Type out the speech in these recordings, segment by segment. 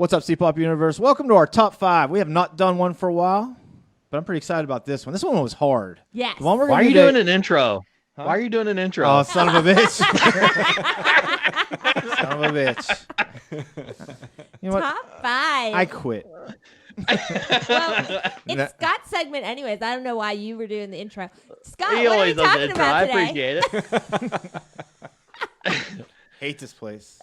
What's up, C-Pop Universe? Welcome to our top 5. We have not done one for a while, but I'm pretty excited about this one. This one was hard. Yes. The one we're Why gonna are you do doing today- an intro? Why are you doing an intro? Oh, son of a bitch. Son of a bitch. You know what? Top 5. I quit. Well, it's Scott's segment anyways. I don't know why you were doing the intro. Scott, He what are we always does the talking intro. about I today? appreciate it. Hate this place.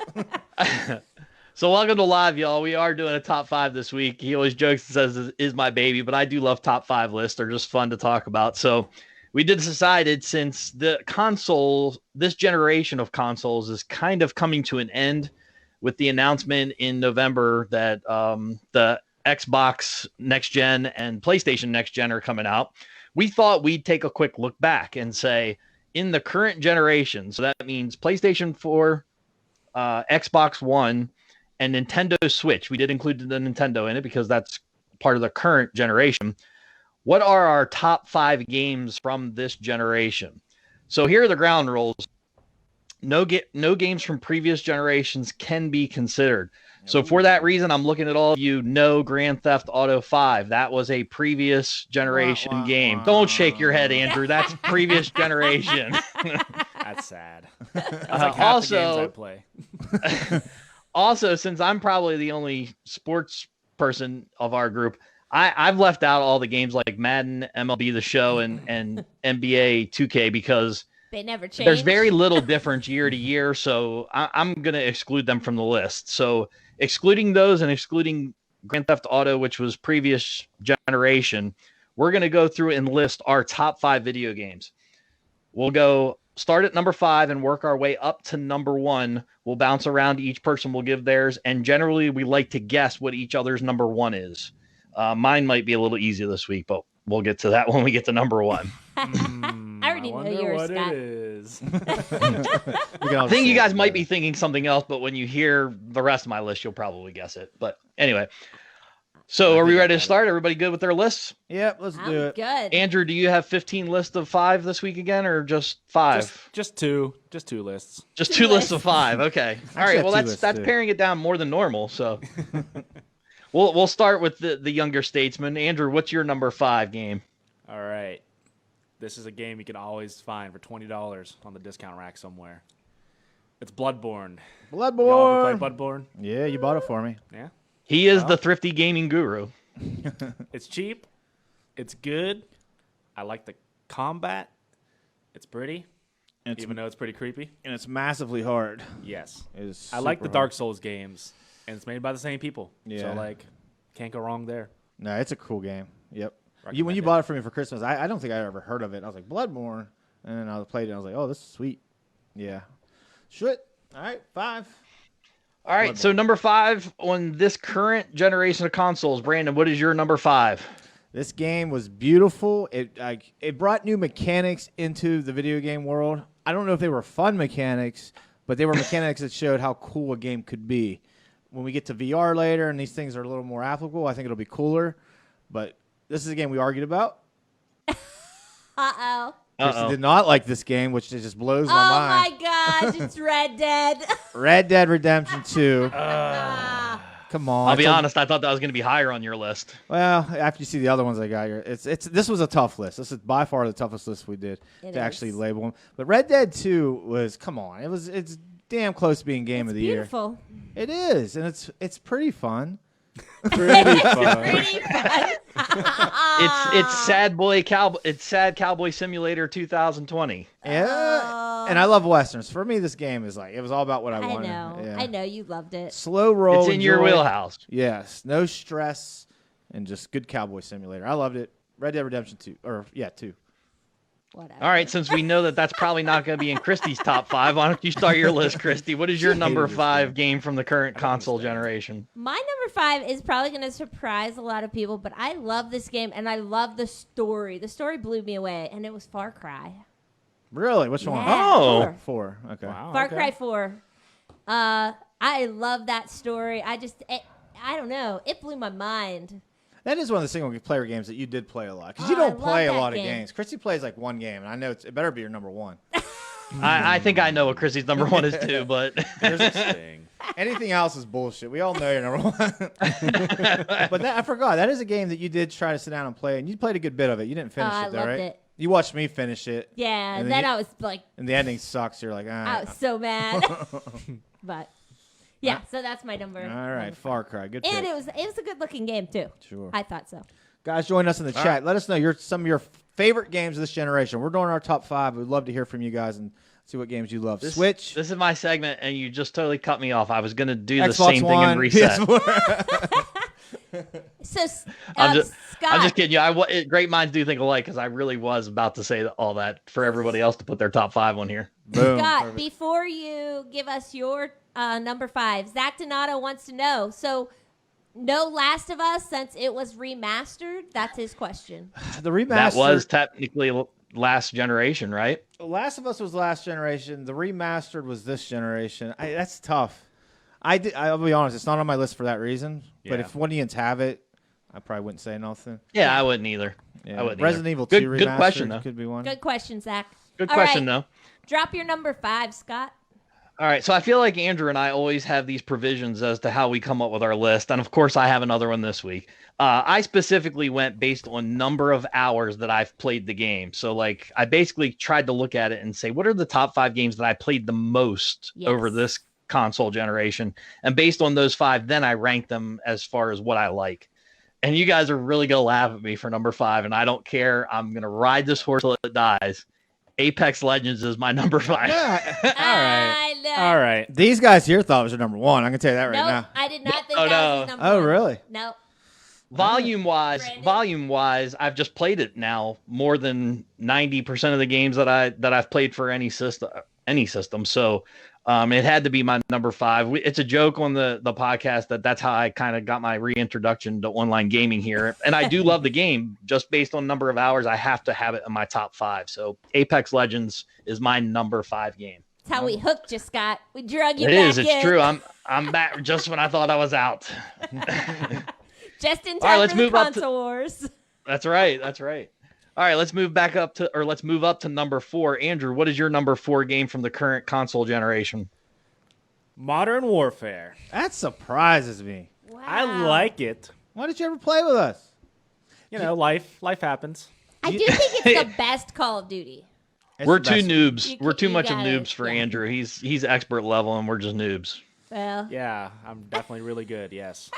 So welcome to Live, y'all. We are doing a top 5 this week. He always jokes and says, is my baby, but I do love top 5 lists. They're just fun to talk about. So we decided since the consoles, this generation of consoles is kind of coming to an end with the announcement in November that the Xbox Next Gen and PlayStation Next Gen are coming out. We thought we'd take a quick look back and say, in the current generation, so that means PlayStation 4, Xbox One, and Nintendo Switch. We did include the Nintendo in it because that's part of the current generation. What are our top 5 games from this generation? So here are the ground rules. No games from previous generations can be considered. So for that reason, I'm looking at all of you. No Grand Theft Auto 5. That was a previous generation game. Don't shake your head, Andrew. That's previous generation. That's sad. That's like half the games I play. Also, since I'm probably the only sports person of our group, I've left out all the games like Madden, MLB The Show, and NBA 2K because They never change. there's very little difference year to year. So I'm going to exclude them from the list. So excluding those and excluding Grand Theft Auto, which was previous generation, we're going to go through and list our top 5 video games. We'll go start at number 5 and work our way up to number 1. We'll bounce around. Each person will give theirs. And generally, we like to guess what each other's number 1 is. Mine might be a little easier this week, but we'll get to that when we get to number 1. I already know yours, what Scott. it is. I think you guys might be thinking something else, but when you hear the rest of my list, you'll probably guess it. But anyway, so are we ready to start? Everybody good with their lists? Yep, let's do I'm it. good. Andrew, do you have 15 lists of 5 this week again, or just 5? Just two lists. Just Two 2 lists lists. of 5. Okay. All have right. Well, 2 that's lists, too. paring it down more than normal. So we'll start with the younger statesman. Andrew, what's your number 5 game? All right. This is a game you can always find for $20 on the discount rack somewhere. It's Bloodborne. Y'all ever Bloodborne. play Bloodborne? Yeah, you bought it for me. Yeah. He is the thrifty gaming guru. It's cheap. It's good. I like the combat. It's pretty, And it's, even though it's pretty creepy. and it's massively hard. Yes. It is I like super the Dark hard. Souls games, and it's made by the same people. Yeah. So, can't go wrong there. No, it's a cool game. Yep. When Recommend you it. bought it for me for Christmas, I don't think I ever heard of it. I was like, Bloodborne. And then I played it, and I was like, oh, this is sweet. Yeah. Shit. All right, 5. All right. So number 5 on this current generation of consoles. Brandon, what is your number 5? This game was beautiful. It brought new mechanics into the video game world. I don't know if they were fun mechanics, but they were mechanics that showed how cool a game could be. When we get to VR later and these things are a little more applicable, I think it'll be cooler. But this is a game we argued about. Uh-oh. Christy did not like this game, which just blows Oh, my mind. my gosh. It's Red Dead. Red Dead Redemption 2. Ah. Come on. I'll be It's a- honest. I thought that was going to be higher on your list. Well, after you see the other ones I got here, this was a tough list. This is by far the toughest list we did It to actually is. label them. But Red Dead 2 was, come on, it's damn close to being game It's of the beautiful. year. It is, and it's pretty fun. Pretty fun. Pretty fun. It's sad boy cowboy. It's sad cowboy simulator 2020. Yeah, Oh. and I love westerns. For me, this game is like it was all about what I I wanted. know. Yeah. I know you loved it. Slow roll. It's in your enjoy. wheelhouse. Yes, no stress, and just good cowboy simulator. I loved it. Red Dead Redemption 2, 2. Whatever. All right, since we know that that's probably not going to be in Christy's top 5, why don't you start your list, Christy? What is your She number hated this 5 game from the current console generation? My number 5 is probably going to surprise a lot of people, but I love this game and I love the story. The story blew me away, and it was Far Cry. Really? Which one? Yeah, Oh. 4. Okay. Wow. Far okay. Cry 4. I love that story. I don't know. It blew my mind. That is one of the single player games that you did play a lot because Oh, you I don't love play a that lot of game. games. Christy plays like one game, and I know it better be your number 1. I think I know what Christy's number 1 is too, but Here's the thing. Anything else is bullshit. We all know you're number one. But I forgot. That is a game that you did try to sit down and play, and you played a good bit of it. You didn't finish I it, though, loved right? it. You watched me finish it. Yeah, And and then then you- I was like, And the ending sucks. You're like, I was so mad. But yeah, so that's my number. all right, number Far Cry. Good And pick. it was a good looking game too. Sure. I thought so. Guys, join us in the chat. Let us know some of your favorite games of this generation. We're doing our top 5. We'd love to hear from you guys and see what games you love. Switch. This is my segment, and you just totally cut me off. I was going to do the Xbox same thing One, and reset. PS4. So I'm just Scott, kidding you. Great minds do think alike, because I really was about to say all that for everybody else to put their top 5 on here. Boom. Scott, Perfect. before you give us your number 5, Zach Donato wants to know. So, no Last of Us since it was remastered. That's his question. The remaster. That was technically last generation, right? Last of Us was last generation. The remastered was this generation. That's tough. I'll be honest. It's not on my list for that reason. But Yeah. if one of you have it, I probably wouldn't say nothing. Yeah, I wouldn't either. Yeah. I wouldn't Resident either. Evil Good- 2 good remastered question, though. could be one. Good question, Zach. Good All question, right. though. Drop your number 5, Scott. All right, so I feel like Andrew and I always have these provisions as to how we come up with our list, and of course, I have another one this week. I specifically went based on number of hours that I've played the game. So, like, I basically tried to look at it and say, what are the top 5 games that I played the most Yes. over this console generation? And based on those 5, then I ranked them as far as what I like. And you guys are really gonna laugh at me for number 5, and I don't care. I'm gonna ride this horse till it dies. Apex Legends is my number 5. Yeah. I know. All right. These guys here thought it was your number 1. I'm going to tell you that right Nope, now. I did not think Oh, that no. was his number Oh, 1. really? No. Volume Brandon? wise, I've just played it now more than 90% of the games that I've played for any system. So it had to be my number 5. It's a joke on the podcast that's how I kind of got my reintroduction to online gaming here. And I do love the game. Just based on number of hours, I have to have it in my top 5. So Apex Legends is my number 5 game. That's how we hooked you, Scott. We drug you It back is. It's in. true. I'm back just when I thought I was out. Just in All right, time let's for the move up to- console wars. That's right. All right, let's move up to number 4. Andrew, what is your number 4 game from the current console generation? Modern Warfare. That surprises me. Wow. I like it. Why did you ever play with us? You know, life happens. I do think it's the best Call of Duty. It's We're the two best. noobs. You We're too you much of gotta- noobs for yeah. Andrew. He's expert level, and we're just noobs. Well, Yeah, I'm definitely really good. Yes.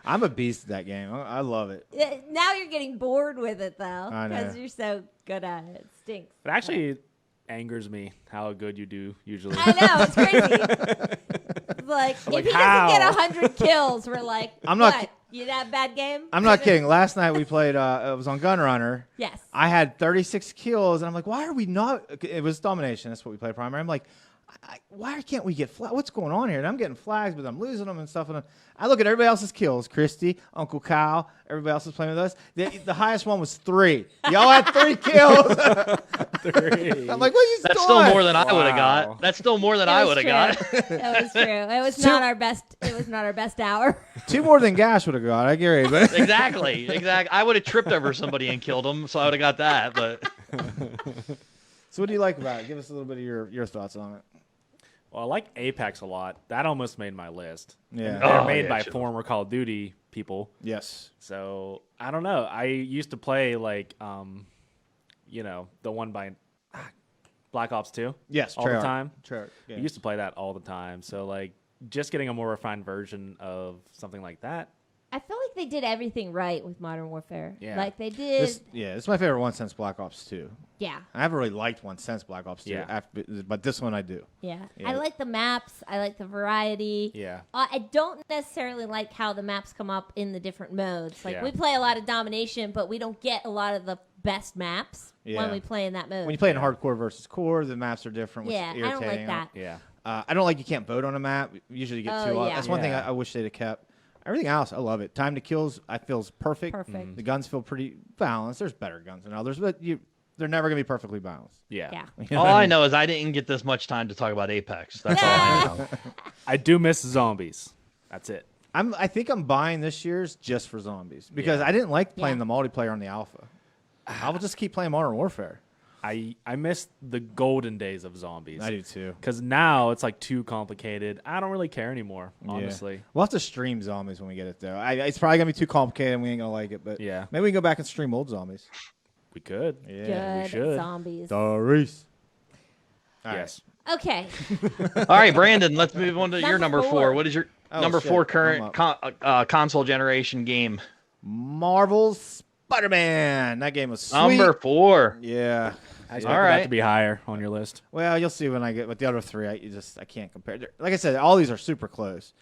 I'm a beast at that game. I love it. now you're getting bored with it though, I know. because you're so good at it. It stinks. It actually angers me how good you do usually. I know it's crazy. Like Like, if he how? doesn't get 100 kills, we're like, I'm not what? ki- You that bad game? I'm not kidding. Last night we played. It was on Gunrunner. Yes. I had 36 kills, and I'm like, why are we not? It was domination. That's what we played primary. I'm like, why can't we get flags? What's going on here? And I'm getting flags, but I'm losing them and stuff. And I look at everybody else's kills. Christy, Uncle Kyle, everybody else is playing with us. The highest one was 3. Y'all had 3 kills. I'm like, what are you That's doing? still more than I would have Wow. got. That's still more than It I was would have true. got. It was true. It was not our best. It was not our best hour. 2 more than Gash would have got. I guarantee. But Exactly. I would have tripped over somebody and killed him, so I would have got that. But so, what do you like about it? Give us a little bit of your thoughts on it. Well, I like Apex a lot. That almost made my list. Yeah. And they're Oh, made yeah, by sure. former Call of Duty people. Yes. So I don't know. I used to play like, the one by Black Ops 2. Yes. all the Treyarch. time. Treyarch. I Yeah. used to play that all the time. So like, just getting a more refined version of something like that. I feel like they did everything right with Modern Warfare. Yeah. Like they did. It's my favorite one since Black Ops 2. Yeah. I haven't really liked one since Black Ops 2, Yeah. but this one I do. Yeah. Yeah. I like the maps. I like the variety. Yeah. I don't necessarily like how the maps come up in the different modes. Like Yeah. we play a lot of domination, but we don't get a lot of the best maps Yeah. when we play in that mode. When you play in hardcore versus core, the maps are different. Which yeah, is I don't irritating. like that. Yeah. I don't like you can't vote on a map. Usually you get Oh, 2 up. yeah. That's one thing Yeah. I wish they'd have kept. Everything else, I love it. Time to kills, I feels perfect. Perfect. The guns feel pretty balanced. There's better guns than others, but they're never gonna be perfectly balanced. Yeah. Yeah. You know all what I mean? know is I didn't get this much time to talk about Apex. That's all I know. I do miss zombies. That's it. I think I'm buying this year's just for zombies because Yeah. I didn't like playing Yeah. the multiplayer on the alpha. I will just keep playing Modern Warfare. I miss the golden days of zombies. I do too. Because now it's like too complicated. I don't really care anymore, Yeah. honestly. We'll have to stream zombies when we get it though. It's probably gonna be too complicated and we ain't gonna like it. But Yeah. maybe we can go back and stream old zombies. We could. Yeah. Good should. zombies. Doris. All right. Yes. Okay. All right, Brandon, let's move on to your Number number 4. four. What is your Oh, number shit. 4 I'm current console generation game? Marvel's Spider-Man. That game was sweet. Number 4. Yeah. I All expect that right. to be higher on your list. Well, you'll see when I get with the other 3. I can't compare. Like I said, all these are super close.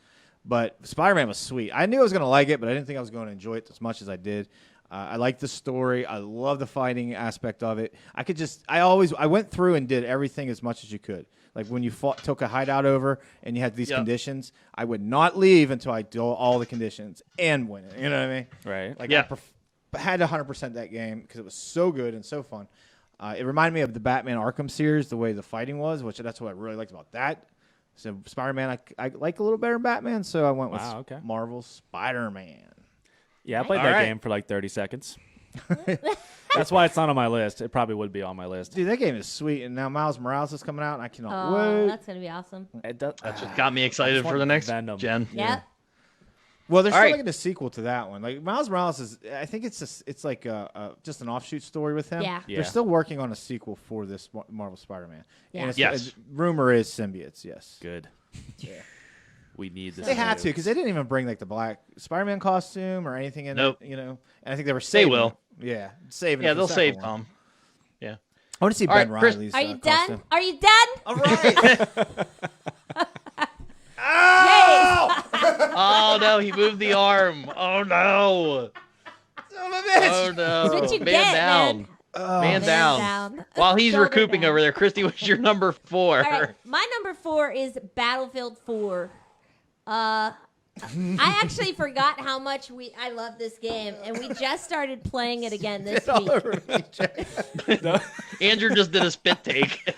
But Spider-Man was sweet. I knew I was going to like it, but I didn't think I was going to enjoy it as much as I did. I liked the story. I love the fighting aspect of it. I went through and did everything as much as you could. Like when you took a hideout over and you had these Yep. conditions, I would not leave until I do all the conditions and win it. You know what I mean? Right. Like Yeah. I had to 100% that game because it was so good and so fun. It reminded me of the Batman Arkham series, the way the fighting was, which that's what I really liked about that. So Spider-Man, I like a little better than Batman, so I went with Wow, okay. Marvel's Spider-Man. Yeah, I played All that right. game for like 30 seconds. That's why it's not on my list. It probably would be on my list. Dude, that game is sweet, and now Miles Morales is coming out, and I cannot Oh, wait. that's gonna be awesome. It does, That's what got me excited for want the next Venom. gen. Yep. Well, they're All still right. making a sequel to that one. Like Miles Morales is, I think it's like just an offshoot story with him. Yeah. Yeah. They're still working on a sequel for this Marvel Spider-Man. Yeah. And it's, Yes. rumor is symbiotes. Yes. good. Yeah. We need this. They had to because they didn't even bring like the black Spider-Man costume or anything in Nope. it. You know, and I think they were saving. will. it. Yeah, saving. Yeah, it for they'll the save second one. Tom. Yeah. I want to see All Ben right, Chris- Riley's. Are you costume. done? Are you done? All right. Oh no, he moved the arm. Oh no. Son of a bitch. Oh no. That's what you man get, down. man. Oh, Man down. down. While he's Shoulder recouping down. over there, Christy, what's your number 4? All right, my number 4 is Battlefield 4. I actually forgot how much I love this game, and we just started playing it again this all week. over me, Jay. Andrew just did a spit take.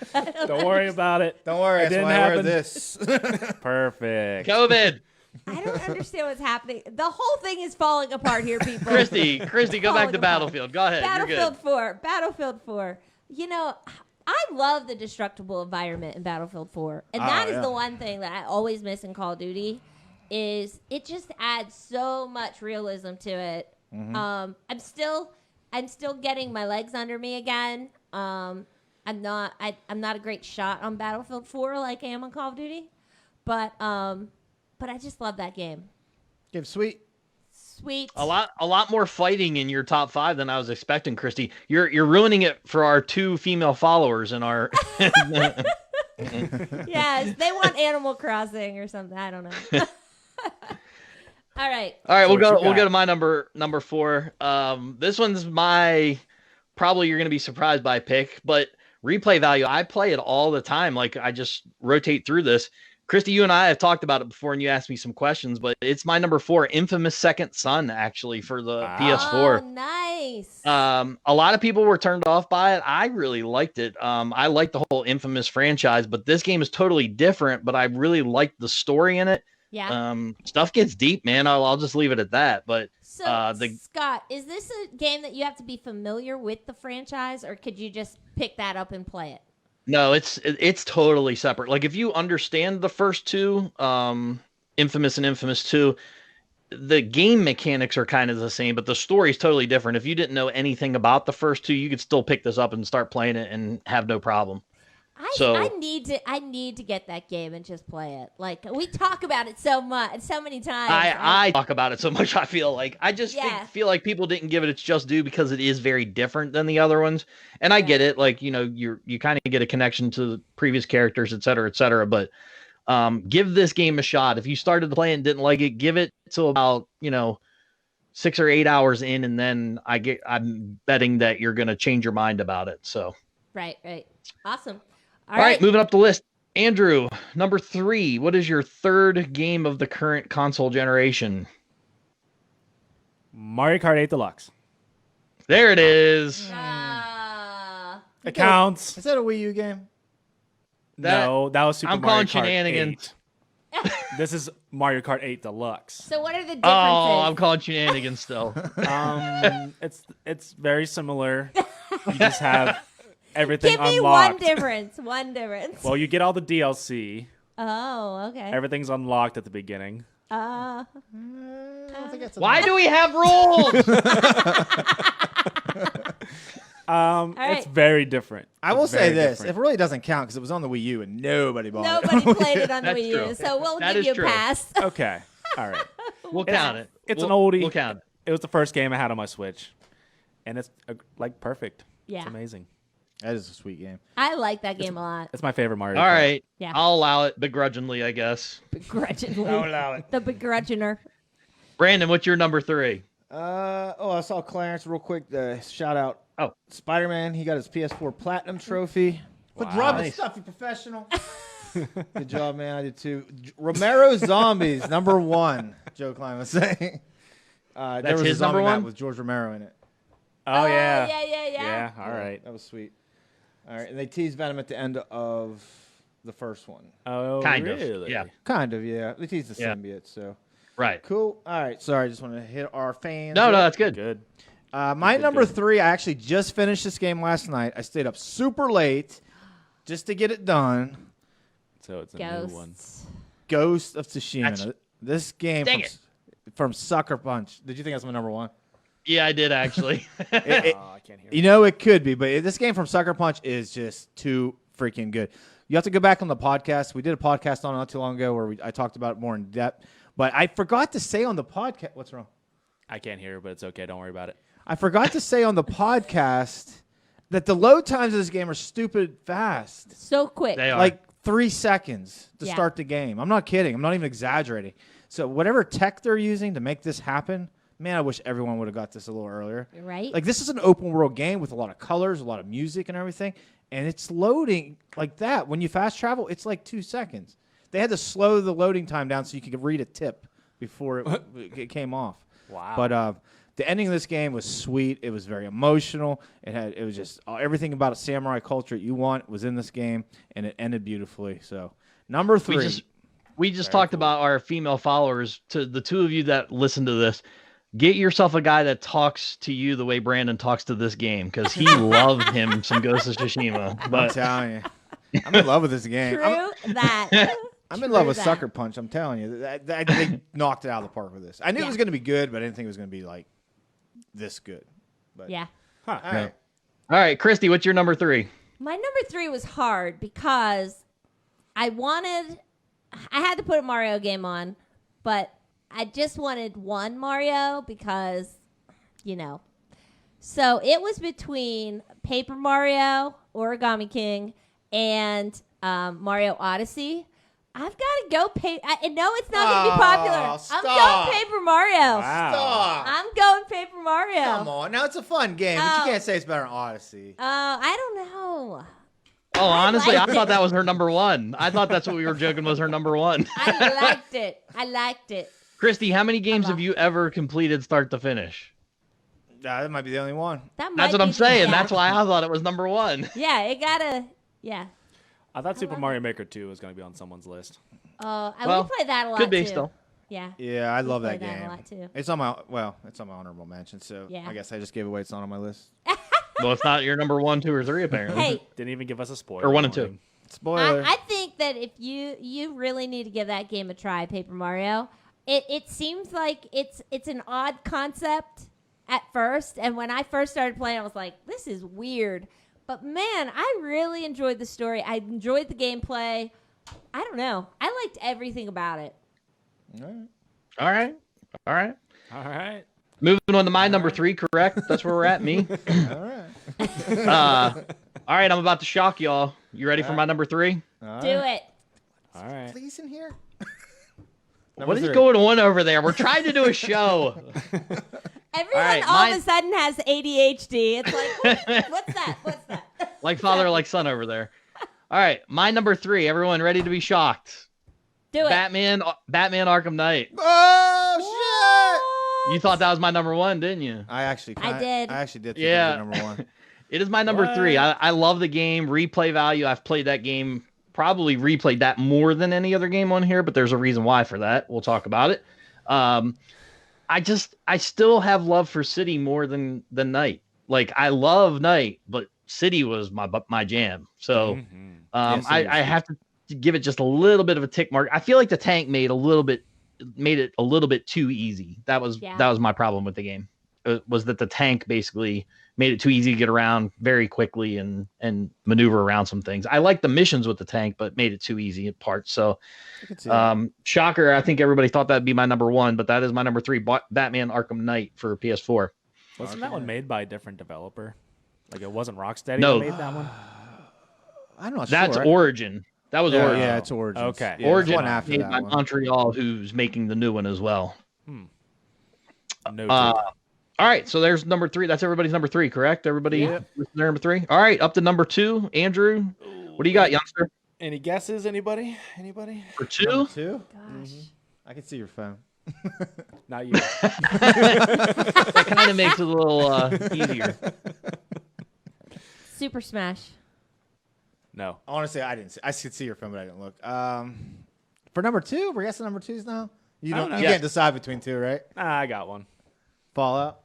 Don't worry about it. Don't worry, It that's didn't why I wear happen. this. Perfect. COVID. I don't understand what's happening. The whole thing is falling apart here, people. Christy, go back Falling to apart. Battlefield. Go ahead. You're Battlefield good. 4. Battlefield 4. You know, I love the destructible environment in Battlefield 4. And that is yeah. the one thing that I always miss in Call of Duty is it just adds so much realism to it. I'm still getting my legs under me again. I'm not a great shot on Battlefield 4 like I am on Call of Duty. But I just love that game. Game sweet. Sweet. A lot more fighting in your top 5 than I was expecting, Christy. You're ruining it for our 2 female followers in our. Yes, they want Animal Crossing or something. I don't know. All right. All right, So what you we'll got? go to my number 4. This one's my probably you're gonna be surprised by pick, but replay value. I play it all the time. Like I just rotate through this. Christy, you and I have talked about it before, and you asked me some questions, but it's my number 4, Infamous Second Son, actually for the Wow. PS4. Oh, nice. A lot of people were turned off by it. I really liked it. I like the whole Infamous franchise, but this game is totally different. But I really liked the story in it. Yeah. Stuff gets deep, man. I'll just leave it at that. But So, the- Scott, is this a game that you have to be familiar with the franchise, or could you just pick that up and play it? no, it's totally separate. Like if you understand the first 2, Infamous and Infamous 2, the game mechanics are kind of the same, but the story is totally different. If you didn't know anything about the first 2, you could still pick this up and start playing it and have no problem. I need to get that game and just play it. Like we talk about it so many times. I talk about it so much. I feel like I just Yeah. feel like people didn't give it its just due because it is very different than the other ones. And I get it. Like, you know, you kind of get a connection to the previous characters, et cetera, et cetera. But give this game a shot. If you started to play and didn't like it, give it till about, 6 or 8 hours in. And then I'm betting that you're going to change your mind about it. So, Right. Awesome. all right, moving up the list. Andrew, number 3. What is your 3rd game of the current console generation? Mario Kart 8 Deluxe. There it is. It counts. Is that a Wii U game? No, that was Super I'm Mario calling Kart shenanigans. 8. This is Mario Kart 8 Deluxe. So what are the differences? Oh, I'm calling shenanigans still. It's very similar. You just have everything Give me unlocked. one difference. One difference. Well, you get all the DLC. Oh, okay. Everything's unlocked at the beginning. Uh, Why do we have rules? right. It's very different. I will It's say very this: different. it really doesn't count because it was on the Wii U and nobody bought it. nobody played it on the That's Wii true. U, so we'll That give is you a true. pass. Okay. All right. We'll count it. It's We'll- an oldie. We'll count it. It was the first game I had on my Switch, and it's like perfect. Yeah. It's amazing. That is a sweet game. I like that game a lot. It's my favorite Mario. All Kart. right. Yeah. I'll allow it begrudgingly, I guess. Begrudgingly. allow it. The begrudgener. Brandon, what's your number 3? I saw Clarence real quick. Shout out. Oh. Spider-Man. He got his PS4 Platinum trophy. Quit Wow. rubbing Nice. stuff, you professional. Good job, man. I did too. Romero Zombies, number 1. Joe Klein was saying. There That's was a his zombie number map one? with George Romero in it. Oh yeah. Yeah. Yeah. All right. That was sweet. All right, and they teased Venom at the end of the first one. Oh, Kind of, really? yeah. Kind of, yeah. They teased the Yeah. symbiote, so Right. cool. All right, sorry, I just want to hit our fans. No, that's good. Good. My Good, number good. 3, I actually just finished this game last night. I stayed up super late just to get it done. So it's a new one. Ghosts. Ghost of Tsushima. That's- This game Dang it. from Sucker Punch. Did you think that's my number 1? Yeah, I did actually. I can't hear. You know, it could be, but this game from Sucker Punch is just too freaking good. You have to go back on the podcast. We did a podcast on it not too long ago where I talked about it more in depth. But I forgot to say on the podcast. What's wrong? I can't hear, but it's okay. Don't worry about it. I forgot to say on the podcast that the load times of this game are stupid fast. So quick. They are. Like 3 seconds to Yeah. start the game. I'm not kidding. I'm not even exaggerating. So whatever tech they're using to make this happen, man, I wish everyone would have got this a little earlier. Right? Like, this is an open world game with a lot of colors, a lot of music and everything, and it's loading like that. When you fast travel, it's like 2 seconds. They had to slow the loading time down so you could read a tip before it came off. Wow. But the ending of this game was sweet. It was very emotional. It was just everything about a samurai culture you want was in this game, and it ended beautifully. So number 3. We just talked about our female followers. To the two of you that listen to this, get yourself a guy that talks to you the way Brandon talks to this game, because he loved him some Ghost of Tsushima. I'm But telling you, I'm in love with this game. True that. I'm in love True with that. Sucker Punch. I'm telling you, they knocked it out of the park with this. I knew it Yeah. was going to be good, but I didn't think it was going to be like this good. But Yeah. all right. all right, Christy, what's your number 3? My number 3 was hard because I had to put a Mario game on, but I just wanted one Mario because, So it was between Paper Mario, Origami King, and Mario Odyssey. I've got to go I know it's not going to be popular. I'm stop. going Paper Mario. Wow. Stop. I'm going Paper Mario. Come on. Now it's a fun game, but Oh. you can't say it's better than Odyssey. I don't know. Oh, honestly, I liked thought it. that was her number 1. I thought that's what we were joking was her number 1. I liked it. Christy, how many games have you ever completed start to finish? That might be the only one. That might That's what be- I'm saying. yeah. That's why I thought it was number 1. Yeah, it gotta. Yeah. I thought Super Mario Maker 2 was going to be on someone's list. I Well, we play that a lot. Could be too. still. Yeah. Yeah, I love play that that a game. lot, too. It's on my honorable mention. So Yeah. I guess I just gave away it's not on my list. Well, it's not your number 1, 2, or 3 apparently. Hey, Didn't even give us a spoiler. Or 1 and 2. warning. Spoiler. I think that if you really need to give that game a try, Paper Mario. It seems like it's an odd concept at first, and when I first started playing, I was like, this is weird. But man, I really enjoyed the story. I enjoyed the gameplay. I don't know. I liked everything about it. All right. All right. All right. All right. Moving on to my number 3, correct? That's where we're at, me. All right. All right, I'm about to shock y'all. You ready for my number 3? All Do right. it. All right. Please in here. What is going on over there? We're trying to do a show. Everyone right, all of mine- a sudden has ADHD. It's like, what's that? What's that? Like father, like son over there. All right, my number 3. Everyone ready to be shocked? Do it. Batman Arkham Knight. Oh You thought that was my number 1, didn't you? I actually did. I actually did think Yeah. it was number 1. It is my number 3. I love the game. Replay value. I've played that game. Probably replayed that more than any other game on here, but there's a reason why for that. We'll talk about it. I still have love for City more than Night. Like, I love Night, but City was my jam. So Mhm. Yeah, City was I have to give it just a little bit of a tick mark. I feel like the tank made it a little bit too easy. That was my problem with the game. Was that the tank basically made it too easy to get around very quickly and maneuver around some things. I like the missions with the tank, but made it too easy in parts. So I could see that. shocker, I think everybody thought that'd be my number 1, but that is my number 3, Batman Arkham Knight for PS4. Wasn't that one made by a different developer? Like it wasn't Rocksteady No. that made that one? I'm not That's sure. Origin. That was Origin. Yeah, it's Origins. Okay. Yeah, Origin one after made that by one. Montreal, who's making the new one as well. No. All right, so there's number 3. That's everybody's number 3, correct? Everybody, Yeah. their number 3. All right, up to number 2, Andrew. What do you got, youngster? Any guesses? Anybody? For 2? Number 2? Gosh. I can see your phone. Not you. That kind of makes it a little easier. Super Smash. No. Honestly, I didn't see. I could see your phone, but I didn't look. For number 2, we're guessing number 2s now. You I don't know. You Yeah. can't decide between 2, right? I got one. Fallout.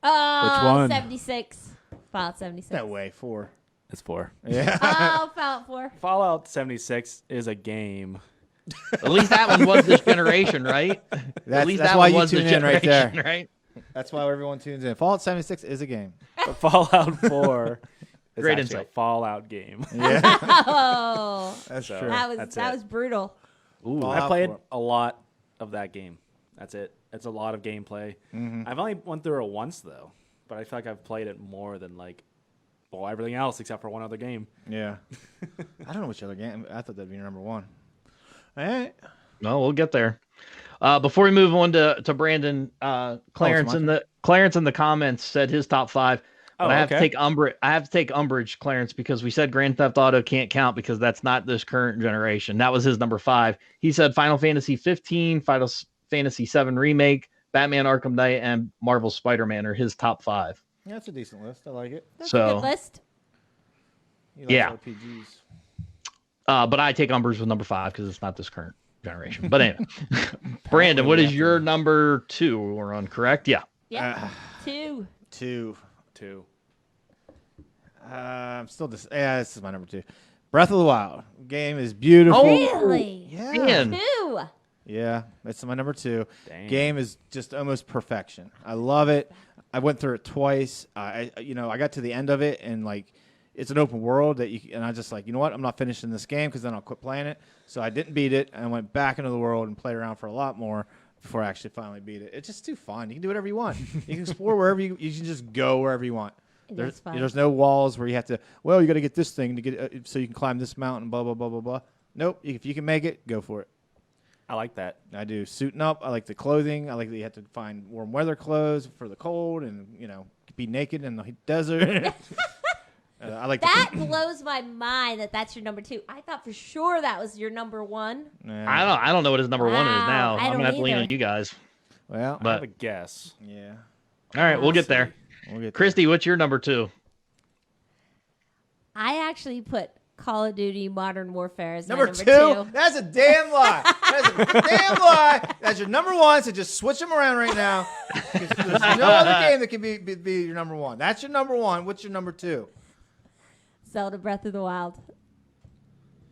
Oh, Which one? 76. Fallout 76. No way. 4. It's 4. Yeah. Oh, Fallout 4. Fallout 76 is a game. At least that one was this generation, right? At least that's that why one you was this tune in right there. generation, right? That's why everyone tunes in. Fallout 76 is a game. But Fallout 4 is Great actually insight. a Fallout game. Yeah. Oh, That's So- true. that That's was it. brutal. Ooh, Fallout I played 4. a lot of that game. That's it. It's a lot of gameplay. Mm-hmm. I've only went through it once though, but I feel like I've played it more than everything else except for one other game. Yeah. I don't know which other game. I thought that'd be your number 1. All right. no, we'll get there. Before we move on to Brandon, Clarence in the comments said his top 5. But Oh, I have to okay. take umbrage. I have to take umbrage, Clarence, because we said Grand Theft Auto can't count because that's not this current generation. That was his number 5. He said Final Fantasy 15, Final Fantasy 7 remake, Batman Arkham Knight, and Marvel Spider-Man are his top 5. Yeah, that's a decent list. I like it. That's a So- good list. He likes Yeah. RPGs. But I take umbrage with number 5 because it's not this current generation. But anyway, Brandon, what is your number 2? We're on, correct? Yeah. Yeah. 2. 2. 2. I'm still this is my number 2. Breath of the Wild. Game is beautiful. Really? Yeah. Man. 2. Yeah, that's my number 2. Dang. Game is just almost perfection. I love it. I went through it twice. I got to the end of it and it's an open world and I just you know what? I'm not finishing this game because then I'll quit playing it. So I didn't beat it and I went back into the world and played around for a lot more before I actually finally beat it. It's just too fun. You can do whatever you want. You can explore wherever you can just go wherever you want. That's fun. There's no walls where you have to. Well, you got to get this thing to get so you can climb this mountain. Blah blah blah blah blah. Nope. If you can make it, go for it. I like that. I do suiting up. I like the clothing. I like that you have to find warm weather clothes for the cold, and be naked in the desert. I like That blows my mind that that's your number 2. I thought for sure that was your number 1. I don't know what his number 1 is Wow, now. I I'm don't gonna have to lean either. on you guys. Well, I have But a guess. yeah. all right, we'll get there. We'll get there. Christy, what's your number 2? I actually put Call of Duty Modern Warfare as Number my two? number 2. That's a damn lie. That's a damn lie. That's your number 1. So just switch them around right now. 'Cause there's no other game that can be your number 1. That's your number 1. What's your number 2? Zelda Breath of the Wild.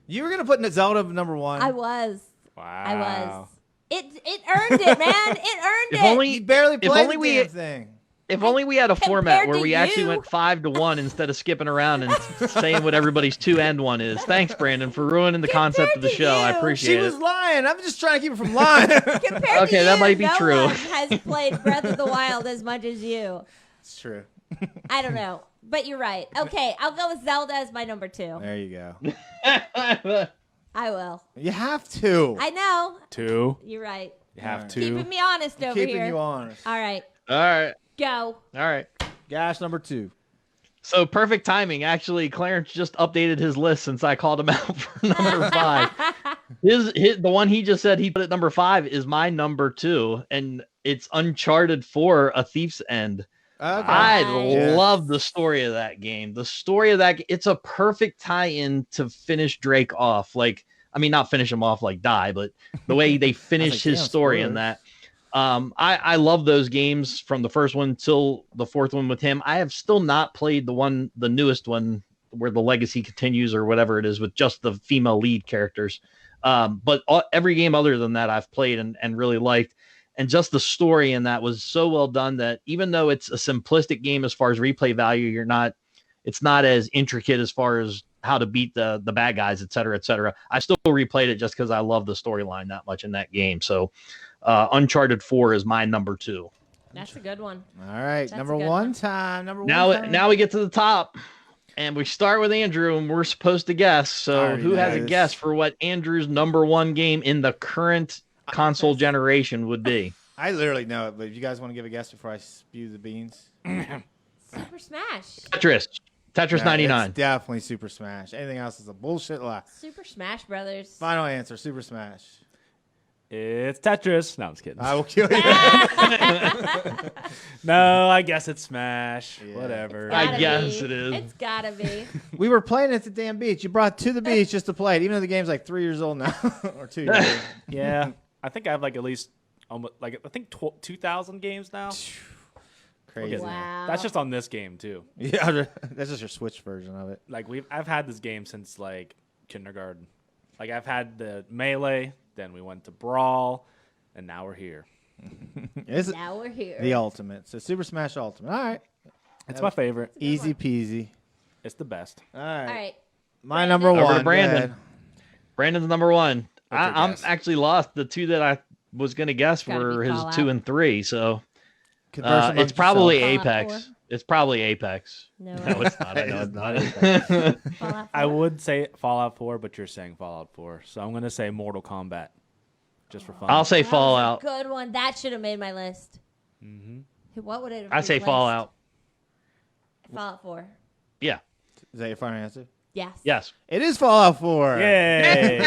You were gonna put Zelda number 1. I was. Wow. I was. It earned it, man. It earned If it. only- You barely if played only the we- damn thing. If only we had a Compared format where to we actually you. went 5-1 instead of skipping around and saying what everybody's 2 and 1 is. Thanks, Brandon, for ruining the concept of the Compared to show. I you. She appreciate was it. lying. I'm just trying to keep her from lying. Compared to Okay, that you, might be no true. one has played Breath of the Wild as much as you. It's true. I don't know, but you're right. Okay, I'll go with Zelda as my number 2. There you go. I will. You have to. I know. 2. You're right. You have Alright. 2. Keeping me honest over Keeping here. you honest. All right, All right. go. All right. Gash number 2. So perfect timing. Actually, Clarence just updated his list since I called him out for number 5. The one he just said he put at number 5 is my number 2, and it's Uncharted 4: A Thief's End. Okay. I Nice. love the story of that game. The story of that, it's a perfect tie-in to finish Drake off. Not finish him off like die, but the way they finish his damn, story in spoilers. that. I love those games from the first one till the fourth one with him. I have still not played the newest one where the legacy continues or whatever it is with just the female lead characters. But every game other than that I've played and really liked. And just the story in that was so well done that even though it's a simplistic game as far as replay value, it's not as intricate as far as how to beat the bad guys, et cetera, et cetera. I still replayed it just because I love the storyline that much in that game. So Uncharted 4 is my number 2. That's a good one. All right, That's number a good one one. time. Number one Now time. we get to the top. And we start with Andrew, and we're supposed to guess. I So already who has a know guess this. for what Andrew's number 1 game in the current console generation would be? I literally know it, but if you guys want to give a guess before I spew the beans, Super Smash. Tetris Yeah, 99. It's definitely Super Smash. Anything else is a bullshit lie. Super Smash Brothers. Final answer: Super Smash. It's Tetris. No, I'm just kidding. I will kill you. No, I guess it's Smash. Yeah. Whatever. I Gotta guess be. it is. It's gotta be. We were playing at the damn beach. You brought to the beach just to play it, even though the game's like 3 years old now, or 2 years old. Yeah, I think I have like at least almost like I think 2,000 games now. Crazy. Wow. That's just on this game too. Yeah, that's just your Switch version of it. Like I've had this game since like kindergarten. Like I've had the Melee, then we went to Brawl, and now we're here. It's Now we're here. the ultimate. So Super Smash Ultimate. All right, It's my favorite. easy peasy. It's the best. All right, All right. my number Over to one. Go Brandon. ahead. Brandon's number 1. What's your I'm guess? actually lost. The 2 that I was going to guess Gotta were be his Fallout. 2 and 3. So Converse amongst it's probably yourself. Apex. Fallout 4? It's probably Apex. No, No, it's not. I know It's it's not not. Fallout I 4? would say Fallout 4, but you're saying Fallout 4, so I'm gonna say Mortal Kombat, just for fun. I'll say That was a Fallout. good one. That should have made my list. Mm-hmm. What would it have I say replaced? Fallout. Fallout 4. Yeah. Is that your final answer? Yes. Yes. It is Fallout 4. Yay!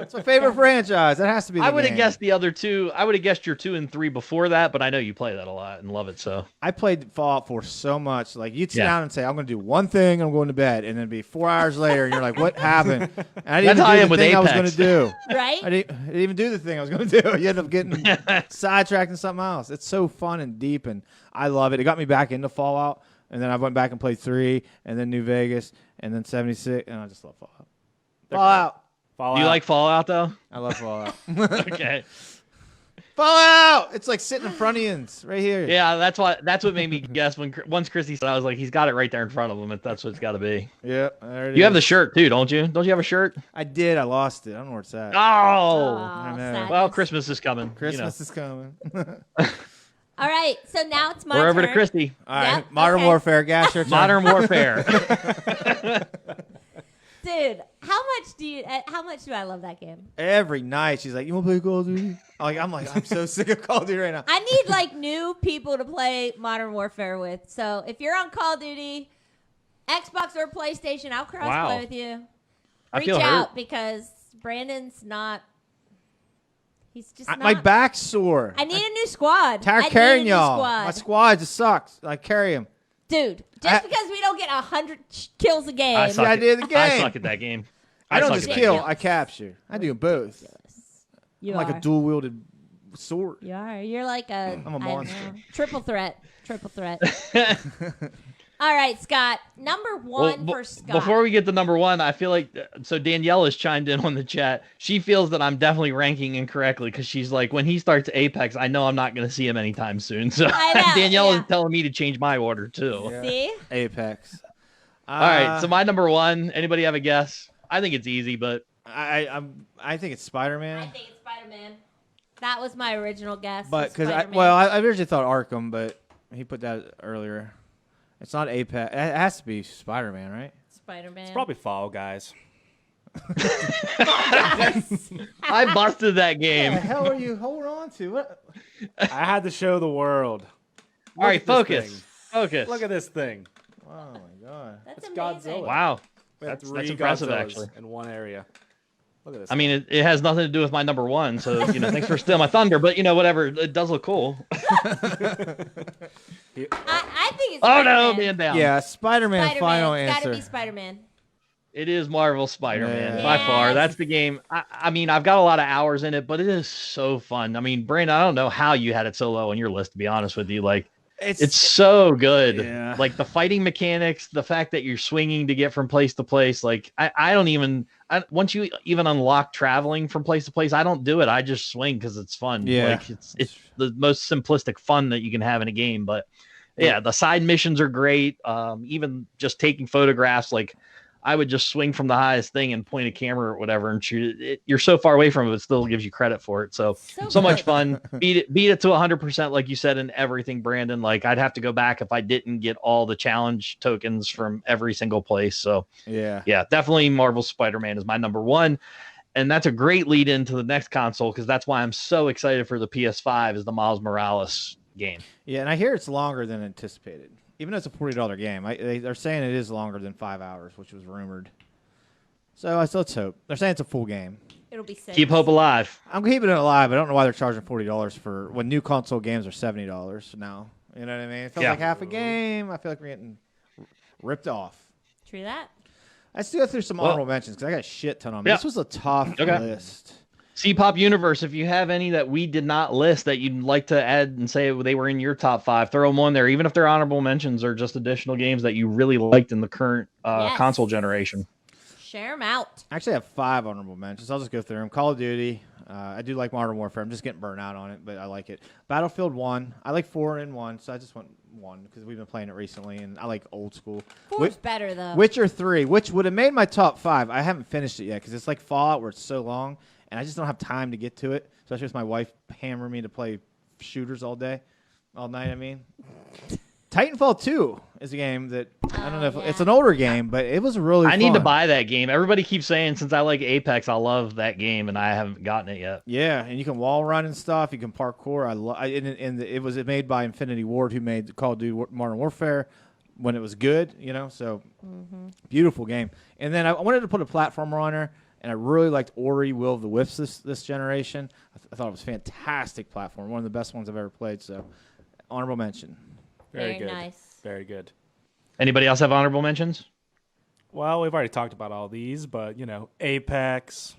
It's my favorite franchise. That has to be. The I would have game. guessed the other 2. I would have guessed your 2 and 3 before that, but I know you play that a lot and love it. So I played Fallout 4 so much. Like you'd sit Yeah. down and say, "I'm going to do one thing. I'm going to bed," and then be 4 hours later, and you're like, "What happened?" And I didn't That's how I even am do with the thing I was going Apex. to do. Right? I didn't even do the thing I was going to do. You end up getting sidetracked in something else. It's so fun and deep, and I love it. It got me back into Fallout, and then I went back and played 3, and then New Vegas, and then 76, and I just love Fallout. They're Fallout. Fallout. do you like Fallout though? I love Fallout. Okay. Fallout. It's like sitting in front of you, right here. Yeah, that's what made me guess once Christy said, I was like, he's got it right there in front of him. If that's what it's got to be. Yeah. There it You have the is. shirt too, don't you? Don't you have a shirt? I did. I lost it. I don't know where it's at. Oh. I know. sadness. Well, Christmas is coming. Christmas is coming. All right. So now it's my We're over turn. to Christy. All right. Yep, Modern okay. Warfare. Gas your turn. Modern Warfare. Dude, how much do I love that game? Every night she's like, "You want to play Call of Duty?" I'm like, I'm so sick of Call of Duty right now. I need like new people to play Modern Warfare with. So if you're on Call of Duty, Xbox or PlayStation, I'll cross Wow. play with you. I Reach feel out hurt. because Brandon's not. He's just not. My back's sore. I need a new squad. Tired I carrying need a new y'all. squad. My squad just sucks. I carry him. Dude, just because we don't get 100 kills a game. I the suck, idea of the I game. suck at that game. I don't suck just at that kill. game. I capture. I do both. You I'm like are. a dual wielded sword. You are. You're like a. I'm a I don't monster. know. Triple threat. Triple threat. All right, Scott. Number one for Scott. Before we get to number 1, I feel like so Danielle has chimed in on the chat. She feels that I'm definitely ranking incorrectly because she's like, when he starts Apex, I know I'm not going to see him anytime soon. So I know, Danielle yeah. is telling me to change my order too. Yeah. See? Apex. All right, so my number 1. Anybody have a guess? I think it's easy, but I think it's Spider I Man. think it's Spider-Man. That was my original guess. But because Spider-Man. I originally thought Arkham, but he put that earlier. It's not Apex. It has to be Spider Man, right? Spider-Man. It's probably Fall Guys. I busted that What game. the hell are you holding on to? What? I had to show the world. All right, at this focus. thing. Focus. Look at this thing. Oh my god. That's It's amazing. Godzilla. Wow. We have That's three impressive, Godzillas actually. in one area. Look at this. I mean, it has nothing to do with my number 1, so thanks for stealing my thunder. But whatever, it does look cool. I think it's Oh no, Spider-Man. man down. Yeah, Spider Man. Spider-Man. Final It's answer. gotta be Spider-Man. It is Marvel Spider-Man Yeah. by far. Yes. That's the game. I mean, I've got a lot of hours in it, but it is so fun. I mean, Brandon, I don't know how you had it so low on your list, to be honest with you. Like, it's so good. Yeah. Like the fighting mechanics, the fact that you're swinging to get from place to place. Like, I don't even, once you even unlock traveling from place to place, I don't do it. I just swing because it's fun. Yeah. Like, it's the most simplistic fun that you can have in a game. But yeah, the side missions are great. Even just taking photographs, like, I would just swing from the highest thing and point a camera or whatever and shoot it. You're so far away from it, it still gives you credit for it. So much good. fun. Beat it to 100%, like you said, in everything, Brandon. Like, I'd have to go back if I didn't get all the challenge tokens from every single place. So Yeah. yeah, definitely Marvel Spider-Man is my number one. And that's a great lead into the next console, because that's why I'm so excited for the PS5 is the Miles Morales game. Yeah, and I hear it's longer than anticipated. Even though it's a $40 game, they're saying it is longer than 5 hours, which was rumored. So let's hope. They're saying it's a full game. It'll be sick. Keep hope alive. I'm keeping it alive. I don't know why they're charging $40 for when new console games are $70 now. You know what I mean? It feels Yeah. like half a game. I feel like we're getting ripped off. True that. Let's go through some honorable mentions because I got a shit ton on me. Yeah. This was a tough Okay. list. C-Pop Universe, if you have any that we did not list that you'd like to add and say they were in your top 5, throw them on there, even if they're honorable mentions or just additional games that you really liked in the current Yes. console generation. Share them out. I actually have 5 honorable mentions. I'll just go through them. Call of Duty. I do like Modern Warfare. I'm just getting burnt out on it, but I like it. Battlefield 1. I like 4 and 1, so I just went 1 because we've been playing it recently, and I like old school. Four's better though. Witcher 3, which would have made my top 5. I haven't finished it yet because it's like Fallout where it's so long, and I just don't have time to get to it, especially with my wife hammering me to play shooters all night, I mean. Titanfall 2 is a game that, I don't know if it's an older game, but it was really I need to fun. buy that game. Everybody keeps saying since I like Apex, I love that game, and I haven't gotten it yet. Yeah, and you can wall run and stuff. You can parkour. It was made by Infinity Ward, who made Call of Duty Modern Warfare when it was good, so beautiful game. And then I wanted to put a platformer on there, and I really liked Ori Will of the Wisps this generation. I thought it was a fantastic platform, one of the best ones I've ever played. So honorable mention. Very good. nice. Very good. Anybody else have honorable mentions? Well, we've already talked about all these, but Apex,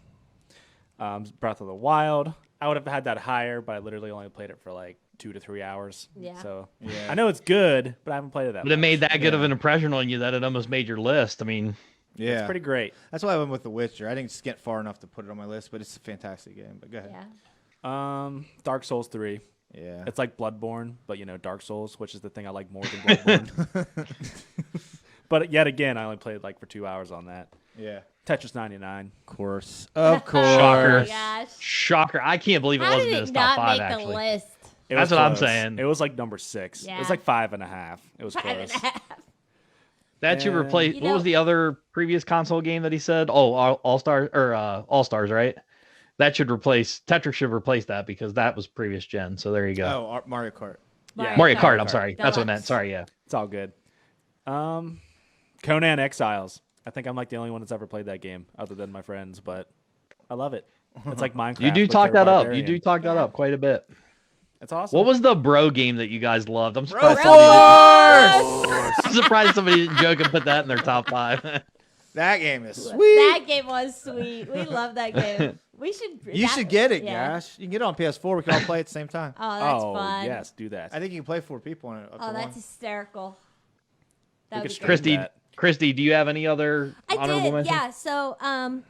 Breath of the Wild. I would have had that higher, but I literally only played it for like 2 to 3 hours. Yeah. So Yeah. I know it's good, but I haven't played it that But it much. made that good of an impression on you that it almost made your list. I mean, Yeah, It's pretty great. That's why I went with The Witcher. I didn't just get far enough to put it on my list, but it's a fantastic game. But go ahead. Yeah. Dark Souls 3. Yeah. It's like Bloodborne, but Dark Souls, which is the thing I like more than Bloodborne. But yet again, I only played like for 2 hours on that. Yeah. Tetris 99. Of course. Of course. Shocker. Oh my gosh. shocker. I can't believe it How wasn't did in it his top not 5, make the actually. list? It That's was what I'm close. saying. It was like number 6. It Yeah. was like 5.5. It was 5.5. close. That should Yeah. replace, You what was know- the other previous console game that he said? Oh, All-Stars, or All-Stars, right? That should replace, Tetris should replace that because that was previous gen. So there you go. Oh, Mario Kart. Yeah. Mario Kart, Kart. I'm sorry. That's what I meant. Deluxe. Sorry, yeah. It's all good. Conan Exiles. I think I'm like the only one that's ever played that game other than my friends, but I love it. It's like Minecraft. You do but talk they're that up. You barbarian. do talk that Yeah. up quite a bit. It's awesome. What was the bro game that you guys loved? I'm Bro surprised, I'm surprised somebody didn't joke and put that in their top 5. That game is sweet. That game was sweet. We love that game. We should. You should get it, yeah. Gash. You can get it on PS4. We can all play at the same time. Oh, that's Oh, fun. yes, do that. I think you can play 4 people on it. Up Oh, to that's one. hysterical. We That could would be stream great. Christy, do you have any other I honorable did, mentions? yeah. So, I'm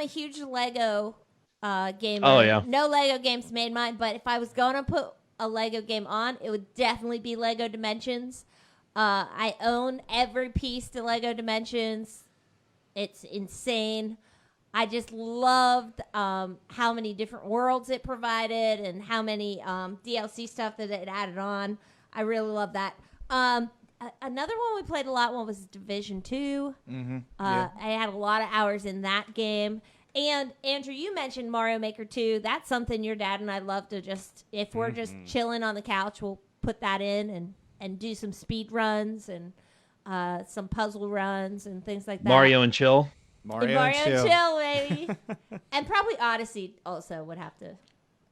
a huge Lego gamer. Oh, yeah. No Lego games made mine, but if I was going to put a Lego game on, it would definitely be Lego Dimensions. I own every piece to Lego Dimensions. It's insane. I just loved how many different worlds it provided and how many DLC stuff that it added on. I really love that. Another one we played a lot was Division 2. Mm-hmm. I had a lot of hours in that game. And Andrew, you mentioned Mario Maker 2. That's something your dad and I love to just, if we're just chilling on the couch, we'll put that in and do some speed runs and some puzzle runs and things like that. Mario and Chill. And Mario and Chill, baby. And probably Odyssey also would have to.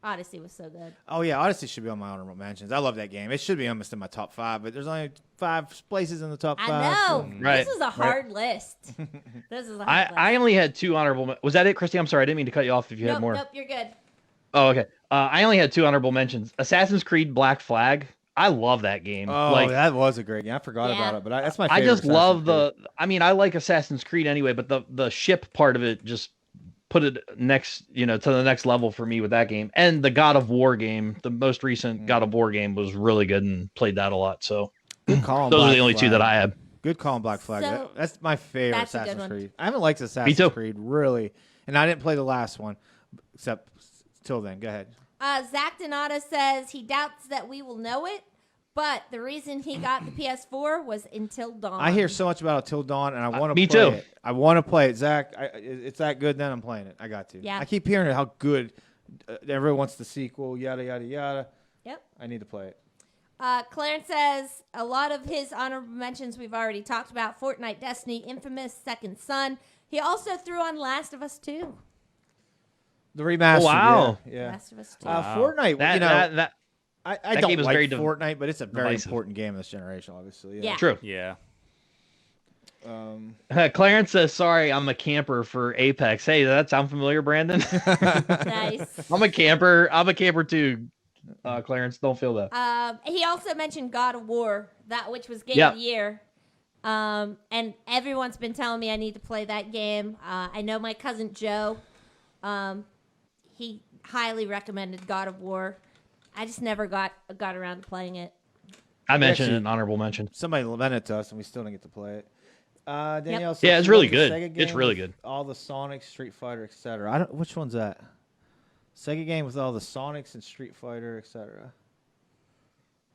Odyssey was so good. Oh yeah, Odyssey should be on my honorable mentions. I love that game. It should be almost in my top 5, but there's only 5 places in the top 5. I know. so- Right. This is a hard list. This is a hard list. I only had 2 honorable. Was that it, Christy? I'm sorry, I didn't mean to cut you off. If you had Nope, more. nope, you're good. Oh, okay. I only had 2 honorable mentions. Assassin's Creed Black Flag. I love that game. Oh, that was a great game. I forgot Yeah. about it, but that's my I favorite. just love Assassin's Creed. I mean, I like Assassin's Creed anyway, but the ship part of it just put it next, to the next level for me with that game. And the God of War game, the most recent God of War game, was really good and played that a lot. So Good call on those are Black the only 2 that Flag. I had. Good call on Black Flag. So, That's my favorite that's a good Assassin's one. Creed. I haven't liked Assassin's too. Creed really, and I didn't play the last one except till then. Go ahead. Zach Donato says he doubts that we will know it, but the reason he got the PS4 was Until Dawn. I hear so much about Till Dawn, and I want to me play too. it. I want to play it. Zach, it's that good. Then I'm playing it. I got to. Yeah. I keep hearing how good. Everyone wants the sequel. Yada yada yada. Yep. I need to play it. Clarence says a lot of his honorable mentions we've already talked about: Fortnite, Destiny, Infamous, Second Son. He also threw on Last of Us 2. The remastered. wow. Yeah. Last of Us 2. Fortnite. That, that I that don't game is like very Fortnite, but it's a very divisive. important game in this generation. Obviously. Yeah. true. Yeah. Clarence says, "Sorry, I'm a camper for Apex." Hey, does that sound familiar, Brandon? Nice. I'm a camper. I'm a camper too. Clarence, don't feel that. He also mentioned God of War, that which was Game Yeah. of the Year. And everyone's been telling me I need to play that game. I know my cousin Joe, he highly recommended God of War. I just never got around to playing it. I mentioned actually- an honorable mention. Somebody lent it to us, and we still didn't get to play it. Danielle says Yeah, it's she really loves the good. Sega It's game really with good. All the Sonics, Street Fighter, etc. I don't. Which one's that? Sega game with all the Sonics and Street Fighter, etc.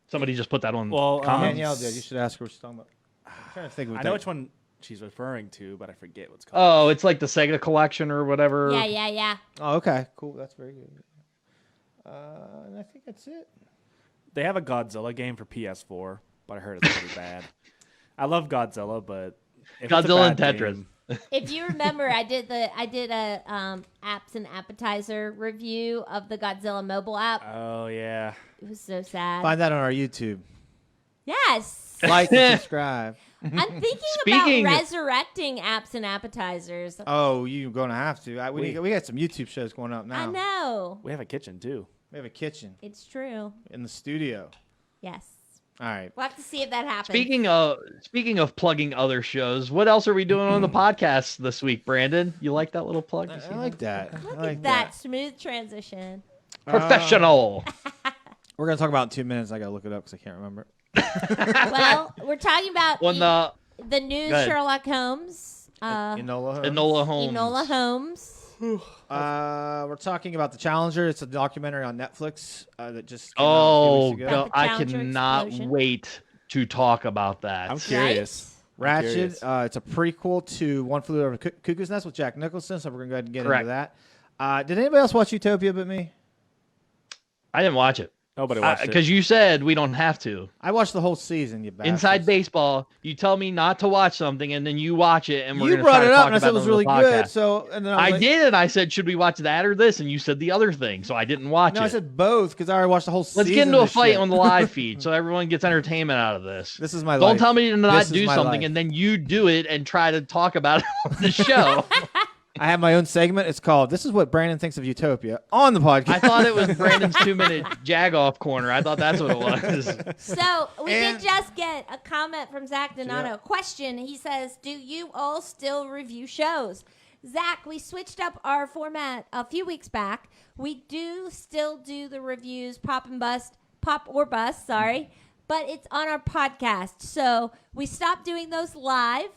Somebody just put that on Well, comments. Danielle did. You should ask her what she's talking about. I'm trying to think of I what know that- which one she's referring to, but I forget what's called. Oh, it's like the Sega collection or whatever. Yeah. Oh, okay, cool. That's very good. And I think that's it. They have a Godzilla game for PS4, but I heard it's pretty bad. I love Godzilla, but if it's a Godzilla and bad Tetris. game- If you remember, I did a apps and appetizer review of the Godzilla mobile app. Oh yeah. It was so sad. Find that on our YouTube. Yes. Like and subscribe. I'm thinking Speaking- about resurrecting apps and appetizers. Oh, you're gonna have to. We got some YouTube shows going up now. I know. We have a kitchen too. We have a kitchen It's true. in the studio. Yes. All right. We'll have to see if that happens. Speaking of plugging other shows, what else are we doing on the podcast this week, Brandon? You like that little plug? I like that. Look I like at that smooth transition. Professional. We're gonna talk about it in 2 minutes. I gotta look it up because I can't remember. Well, we're talking about On the the new Go ahead. Sherlock Holmes. Enola Holmes. Enola Holmes. Enola Holmes. We're talking about The Challenger. It's a documentary on Netflix that just came out a few Oh, weeks ago. About no, the I Challenger cannot explosion. wait to talk about that. I'm curious. I'm Ratchet. curious. It's a prequel to One Flew Over the Cuckoo's Nest with Jack Nicholson. So we're gonna go ahead and get Correct. into that. Did anybody else watch Utopia but me? I didn't watch it Nobody watched it. because you said we don't have to. I watched the whole season. You bastards. Inside baseball, you tell me not to watch something, and then you watch it, and we're You gonna brought try it to up, talk and I about said it was on the really good. podcast. So, and then I, I was like, did, and I said, should we watch that or this? And you said the other thing, so I didn't watch No, it. I said both because I already watched the whole season. Let's get into of a this fight shit. on the live feed so everyone gets entertainment out of this. This is my Don't life. tell me to This not is do my something life. and then you do it and try to talk about it on the show. I have my own segment. It's called "This is what Brandon thinks of Utopia" on the podcast. I thought it was Brandon's 2-minute jag-off corner. I thought that's what it was. So we And- did just get a comment from Zach Donato. Yeah. Question. He says, "Do you all still review shows?" Zach, we switched up our format a few weeks back. We do still do the reviews, pop or bust. Sorry, but it's on our podcast. So we stopped doing those live.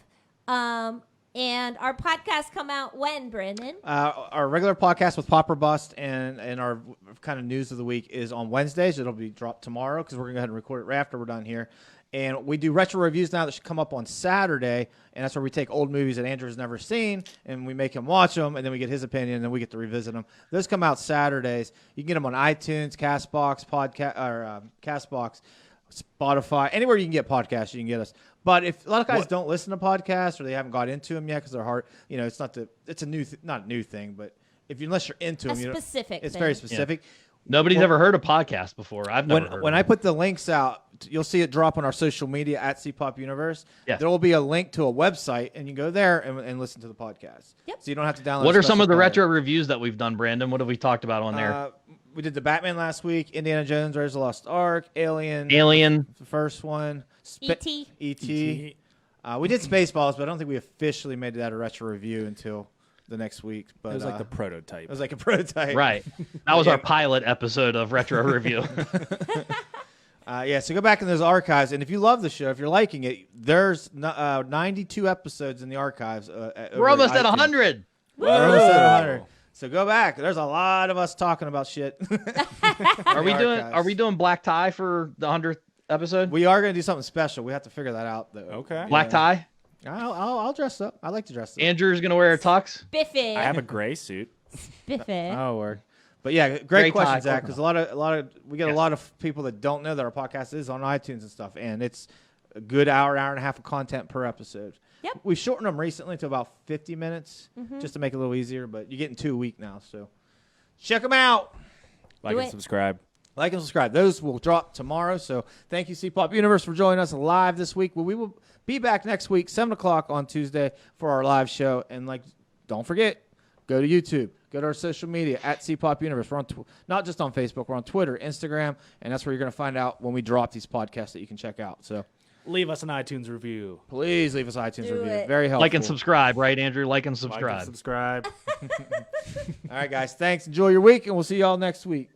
And our podcasts come out when, Brandon? Our regular podcast with Pop or Bust and our kind of news of the week is on Wednesdays. It'll be dropped tomorrow because we're going to go ahead and record it right after we're done here. And we do retro reviews now that should come up on Saturday, and that's where we take old movies that Andrew's never seen, and we make him watch them, and then we get his opinion, and then we get to revisit them. Those come out Saturdays. You can get them on iTunes, Castbox, Spotify, anywhere you can get podcasts, you can get us. But if a lot of guys don't listen to podcasts or they haven't got into them yet because they're hard, it's not a new, not a new thing, but unless you're into A them, specific it's thing. very specific. Nobody's ever heard a podcast before. I've never heard When of I it. put the links out, you'll see it drop on our social media at CPOP Universe. Yes. There will be a link to a website, and you go there and listen to the podcast. Yep. So you don't have to download. What a are some special of the player. retro reviews that we've done, Brandon? What have we talked about on there? We did the Batman last week, Indiana Jones, Raiders of the Lost Ark, Alien, Alien. the first one, E.T.. E.T. We did Spaceballs, but I don't think we officially made that a retro review until the next week. But It was like the prototype. it was like a prototype, Right. That was our pilot episode of Retro Review. Yeah, so go back in those archives, and if you love the show, if you're liking it, there's 92 episodes in the archives. We're almost at iTunes. 100. We're almost at 100. So go back. There's a lot of us talking about shit. Are we doing? archives. Are we doing black tie for the 100th episode? We are going to do something special. We have to figure that out, though. Okay. Black tie. I'll dress up. I like to dress up. Andrew's gonna wear a tux. Biffy. I have a gray suit. Biffy. Oh, word. But yeah, great Great question, tie, Zach. Because a lot of we get Yes. a lot of people that don't know that our podcast is on iTunes and stuff, and it's a good hour and a half of content per episode. Yep. We shortened them recently to about 50 minutes just to make it a little easier, but you're getting 2 a week now, so check them out. Like Do and it. subscribe. Like and subscribe. Those will drop tomorrow. So thank you, C-Pop Universe, for joining us live this week. Well, we will be back next week, 7 o'clock on Tuesday for our live show. And don't forget, go to YouTube. Go to our social media at C-Pop Universe. We're on not just on Facebook. We're on Twitter, Instagram, and that's where you're going to find out when we drop these podcasts that you can check out. So Leave us an iTunes review. please leave us an iTunes Do review. it. Very helpful. Like and subscribe, right, Andrew? Like and Like subscribe. and subscribe. All right, guys. Thanks. Enjoy your week, and we'll see y'all next week.